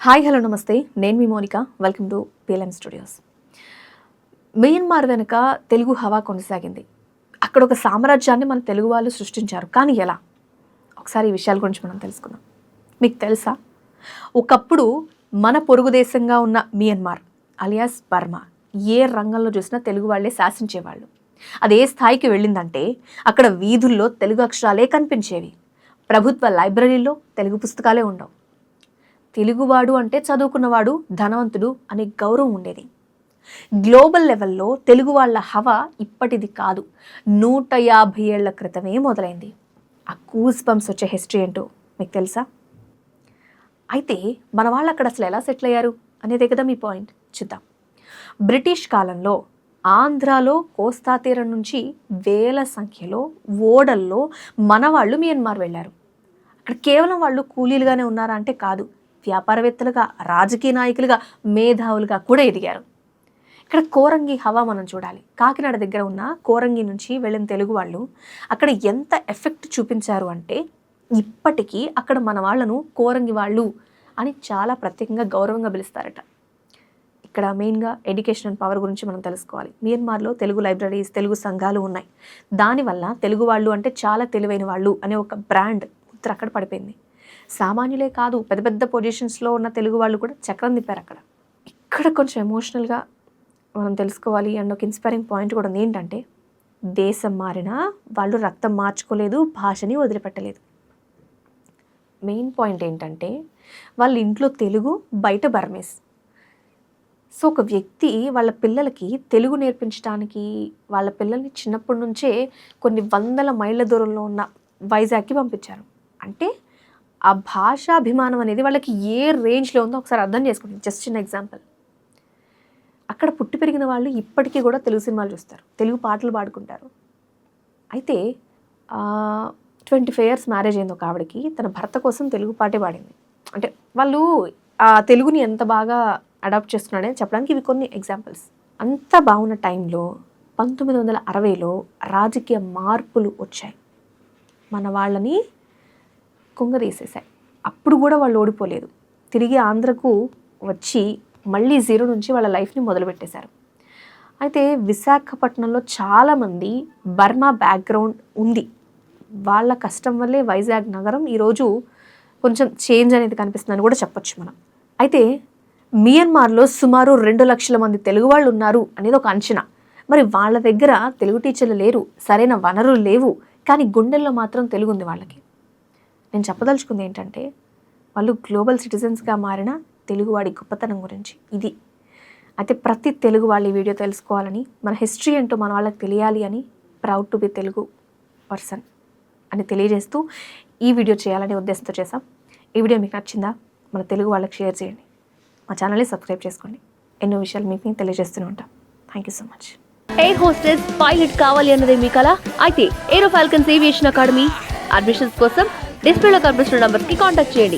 Hi hello నమస్తే, నేను మీ Monika. Welcome to PLM studios. Myanmar వెనుక తెలుగు హవా కొనసాగింది. అక్కడ ఒక సామ్రాజ్యాన్ని మన తెలుగు వాళ్ళు సృష్టించారు. కానీ ఎలా? ఒకసారి ఈ విషయాల గురించి మనం తెలుసుకుందాం. మీకు తెలుసా, ఒకప్పుడు మన పొరుగు దేశంగా ఉన్న మియన్మార్ అలియాస్ బర్మా ఏ రంగంలో చూసినా తెలుగు వాళ్ళే శాసించేవాళ్ళు. అది ఏ స్థాయికి వెళ్ళిందంటే అక్కడ వీధుల్లో తెలుగు అక్షరాలే కనిపించేవి. ప్రభుత్వ లైబ్రరీలో తెలుగు పుస్తకాలే ఉండవు. తెలుగువాడు అంటే చదువుకున్నవాడు, ధనవంతుడు అనే గౌరవం ఉండేది. గ్లోబల్ లెవెల్లో తెలుగు వాళ్ళ హవా ఇప్పటిది కాదు, 150 ఏళ్ల క్రితమే మొదలైంది. ఆ కూస్ బంప్స్ వచ్చే హిస్టరీ ఏంటో మీకు తెలుసా? అయితే మన వాళ్ళు అక్కడ అసలు ఎలా సెటిల్ అయ్యారు అనేదే కదా మీ పాయింట్. చూద్దాం. బ్రిటిష్ కాలంలో ఆంధ్రాలో కోస్తా తీరం నుంచి వేల సంఖ్యలో ఓడల్లో మన వాళ్ళు మియన్మార్ వెళ్ళారు. అక్కడ కేవలం వాళ్ళు కూలీలుగానే ఉన్నారా అంటే కాదు, వ్యాపారవేత్తలుగా, రాజకీయ నాయకులుగా, మేధావులుగా కూడా ఎదిగారు. ఇక్కడ కోరంగి హవా మనం చూడాలి. కాకినాడ దగ్గర ఉన్న కోరంగి నుంచి వెళ్ళిన తెలుగు వాళ్ళు అక్కడ ఎంత ఎఫెక్ట్ చూపించారు అంటే ఇప్పటికీ అక్కడ మన వాళ్ళను కోరంగి వాళ్ళు అని చాలా ప్రత్యేకంగా గౌరవంగా పిలుస్తారట. ఇక్కడ మెయిన్గా ఎడ్యుకేషన్ అండ్ పవర్ గురించి మనం తెలుసుకోవాలి. మియన్మార్లో తెలుగు లైబ్రరీస్, తెలుగు సంఘాలు ఉన్నాయి. దానివల్ల తెలుగు వాళ్ళు అంటే చాలా తెలివైన వాళ్ళు అనే ఒక బ్రాండ్ ముద్ర అక్కడ పడిపోయింది. సామాన్యులే కాదు, పెద్ద పెద్ద పొజిషన్స్లో ఉన్న తెలుగు వాళ్ళు కూడా చక్రం తిప్పారు అక్కడ. ఇక్కడ కొంచెం ఎమోషనల్గా మనం తెలుసుకోవాలి అండ్ ఒక ఇన్స్పైరింగ్ పాయింట్ కూడా ఉంది. ఏంటంటే దేశం మారినా వాళ్ళు రక్తం మార్చుకోలేదు, భాషని వదిలిపెట్టలేదు. మెయిన్ పాయింట్ ఏంటంటే వాళ్ళ ఇంట్లో తెలుగు, బయట బర్మేస్. సో ఒక వ్యక్తి వాళ్ళ పిల్లలకి తెలుగు నేర్పించడానికి వాళ్ళ పిల్లల్ని చిన్నప్పటి నుంచే కొన్ని వందల మైళ్ళ దూరంలో ఉన్న వైజాగ్కి పంపించారు. అంటే ఆ భాషాభిమానం అనేది వాళ్ళకి ఏ రేంజ్లో ఉందో ఒకసారి అర్థం చేసుకోండి. జస్ట్ చిన్న ఎగ్జాంపుల్. అక్కడ పుట్టి పెరిగిన వాళ్ళు ఇప్పటికీ కూడా తెలుగు సినిమాలు చూస్తారు, తెలుగు పాటలు పాడుకుంటారు. అయితే 25 years మ్యారేజ్ అయింది ఒక ఆవిడకి. తన భర్త కోసం తెలుగు పాటే పాడింది. అంటే వాళ్ళు ఆ తెలుగుని ఎంత బాగా అడాప్ట్ చేస్తున్నాడని చెప్పడానికి ఇవి కొన్ని ఎగ్జాంపుల్స్. అంత బాగున్న టైంలో 1960లో రాజకీయ మార్పులు వచ్చాయి. మన వాళ్ళని కుంగదీసేశాయి. అప్పుడు కూడా వాళ్ళు ఓడిపోలేదు. తిరిగి ఆంధ్రకు వచ్చి మళ్ళీ జీరో నుంచి వాళ్ళ లైఫ్ని మొదలుపెట్టేశారు. అయితే విశాఖపట్నంలో చాలామంది బర్మా బ్యాక్గ్రౌండ్ ఉంది. వాళ్ళ కష్టం వల్లే వైజాగ్ నగరం ఈరోజు కొంచెం చేంజ్ అనేది కనిపిస్తుందని కూడా చెప్పొచ్చు మనం. అయితే మియన్మార్లో సుమారు 2 లక్షల మంది తెలుగు వాళ్ళు ఉన్నారు అనేది ఒక అంచనా. మరి వాళ్ళ దగ్గర తెలుగు టీచర్లు లేరు, సరైన వనరులు లేవు, కానీ గుండెల్లో మాత్రం తెలుగు ఉంది వాళ్ళకి. నేను చెప్పదలుచుకుంది ఏంటంటే వాళ్ళు గ్లోబల్ సిటిజన్స్గా మారిన తెలుగువాడి గొప్పతనం గురించి ఇది. అయితే ప్రతి తెలుగు వాళ్ళు ఈ వీడియో తెలుసుకోవాలని, మన హిస్టరీ ఏంటో మన వాళ్ళకి తెలియాలి అని, proud to be Telugu person అని తెలియజేస్తూ ఈ వీడియో చేయాలనే ఉద్దేశంతో చేశాం. ఈ వీడియో మీకు నచ్చిందా? మన తెలుగు వాళ్ళకి షేర్ చేయండి. మా ఛానల్ని సబ్స్క్రైబ్ చేసుకోండి. ఎన్నో విషయాలు మీకు తెలియజేస్తూనే ఉంటాం. Thank you so much. Air hostess, pilot కావాలి అన్నదే మీ కల అయితే ఏరో ఫాల్కన్స్ ఏవియేషన్ అకాడమీ అడ్మిషన్స్ కోసం డిస్ప్లేలో కనిపిస్తున్న నంబర్స్కి కాంటాక్ట్ చేయండి.